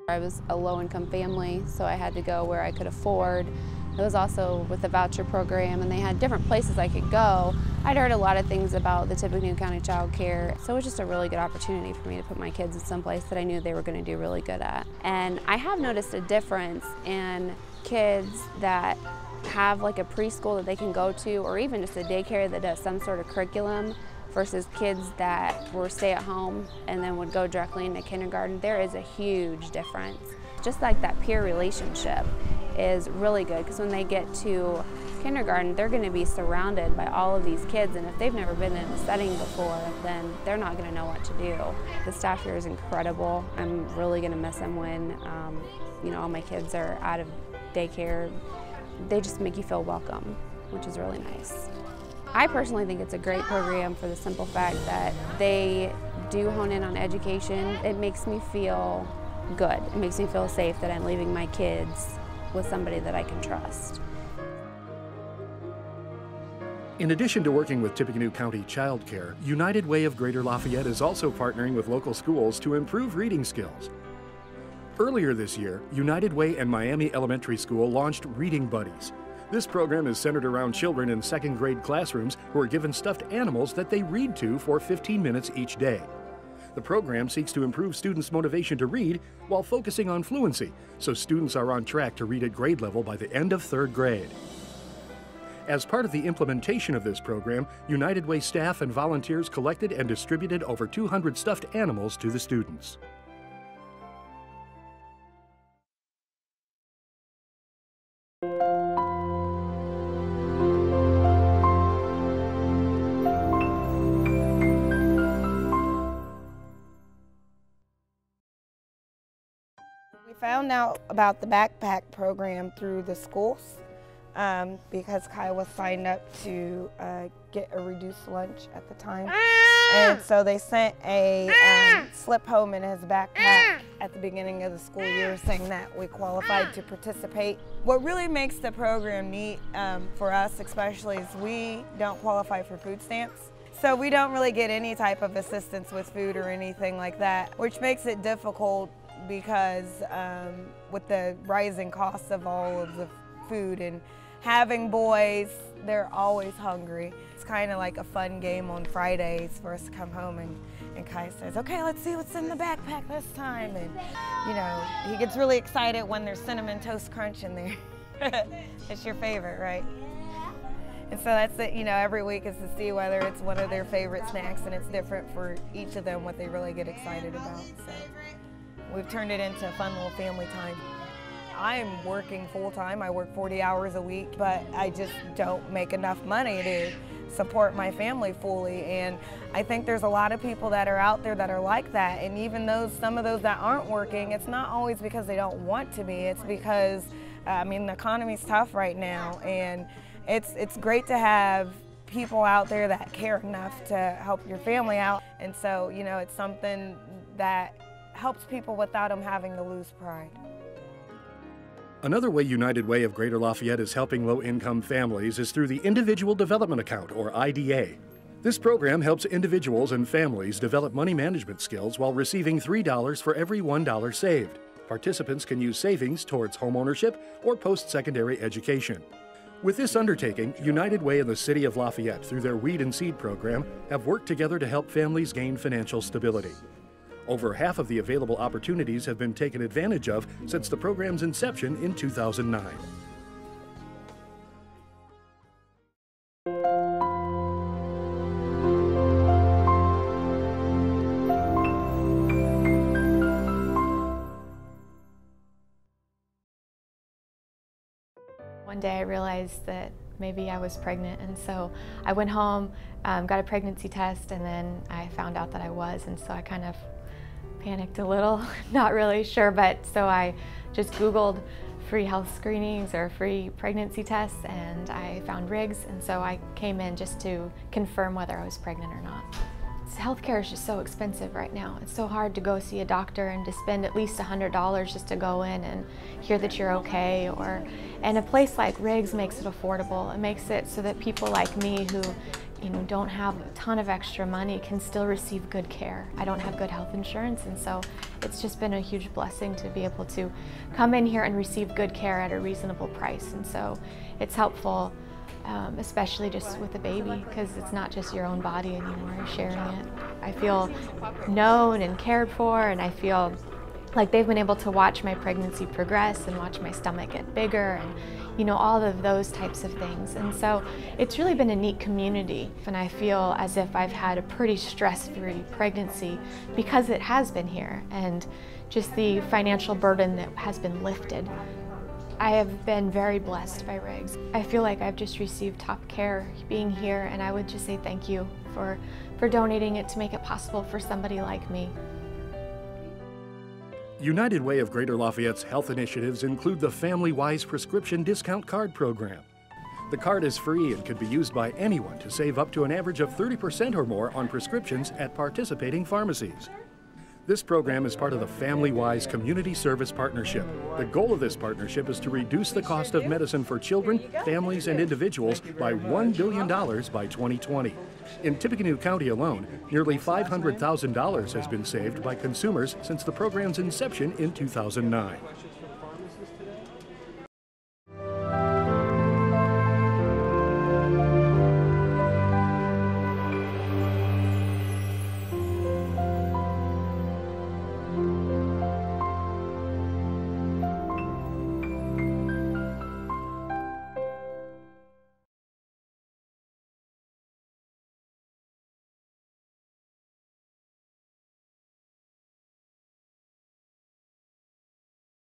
I was a low-income family, so I had to go where I could afford. It was also with the voucher program, and they had different places I could go. I'd heard a lot of things about the Tippecanoe County Child Care, so it was just a really good opportunity for me to put my kids in some place that I knew they were going to do really good at. And I have noticed a difference in kids that have like a preschool that they can go to, or even just a daycare that does some sort of curriculum, versus kids that were stay at home and then would go directly into kindergarten. There is a huge difference. Just like that peer relationship is really good, because when they get to kindergarten, they're going to be surrounded by all of these kids, and if they've never been in a setting before, then they're not going to know what to do. The staff here is incredible. I'm really going to miss them when all my kids are out of daycare. They just make you feel welcome, which is really nice. I personally think it's a great program for the simple fact that they do hone in on education. It makes me feel good. It makes me feel safe that I'm leaving my kids with somebody that I can trust. In addition to working with Tippecanoe County Child Care, United Way of Greater Lafayette is also partnering with local schools to improve reading skills. Earlier this year, United Way and Miami Elementary School launched Reading Buddies. This program is centered around children in second grade classrooms who are given stuffed animals that they read to for 15 minutes each day. The program seeks to improve students' motivation to read while focusing on fluency, so students are on track to read at grade level by the end of third grade. As part of the implementation of this program, United Way staff and volunteers collected and distributed over 200 stuffed animals to the students. We found out about the backpack program through the schools because Kai was signed up to get a reduced lunch at the time. And so they sent a slip home in his backpack at the beginning of the school year saying that we qualified to participate. What really makes the program neat for us especially is we don't qualify for food stamps. So we don't really get any type of assistance with food or anything like that, which makes it difficult because with the rising costs of all of the food and having boys, they're always hungry. It's kind of like a fun game on Fridays for us to come home and Kai says, okay, let's see what's in the backpack this time. And he gets really excited when there's Cinnamon Toast Crunch in there. It's your favorite, right? And so that's it, every week is to see whether it's one of their favorite snacks, and it's different for each of them what they really get excited about. So we've turned it into a fun little family time. I'm working full-time. I work 40 hours a week, but I just don't make enough money to support my family fully. And I think there's a lot of people that are out there that are like that. And even some of those that aren't working, it's not always because they don't want to be. It's because, the economy's tough right now. And it's great to have people out there that care enough to help your family out. And so, it's something that helps people without them having to lose pride. Another way United Way of Greater Lafayette is helping low-income families is through the Individual Development Account, or IDA. This program helps individuals and families develop money management skills while receiving $3 for every $1 saved. Participants can use savings towards homeownership or post-secondary education. With this undertaking, United Way and the City of Lafayette, through their Weed and Seed program, have worked together to help families gain financial stability. Over half of the available opportunities have been taken advantage of since the program's inception in 2009. One day I realized that maybe I was pregnant, and so I went home, got a pregnancy test, and then I found out that I was, and so I kind of panicked a little, not really sure, but so I just Googled free health screenings or free pregnancy tests, and I found Riggs, and so I came in just to confirm whether I was pregnant or not. Healthcare is just so expensive right now. It's so hard to go see a doctor and to spend at least $100 just to go in and hear that you're okay. And a place like Riggs makes it affordable. It makes it so that people like me who don't have a ton of extra money can still receive good care. I don't have good health insurance, and so it's just been a huge blessing to be able to come in here and receive good care at a reasonable price. And so it's helpful, especially just with a baby, because it's not just your own body anymore, you're sharing it. I feel known and cared for, and I feel like they've been able to watch my pregnancy progress and watch my stomach get bigger, and all of those types of things. And so it's really been a neat community, and I feel as if I've had a pretty stress-free pregnancy because it has been here, and just the financial burden that has been lifted. I have been very blessed by Riggs. I feel like I've just received top care being here, and I would just say thank you for donating it to make it possible for somebody like me. United Way of Greater Lafayette's health initiatives include the Family-Wise Prescription Discount Card Program. The card is free and can be used by anyone to save up to an average of 30% or more on prescriptions at participating pharmacies. This program is part of the Family-Wise Community Service Partnership. The goal of this partnership is to reduce the cost of medicine for children, families, and individuals by $1 billion by 2020. In Tippecanoe County alone, nearly $500,000 has been saved by consumers since the program's inception in 2009.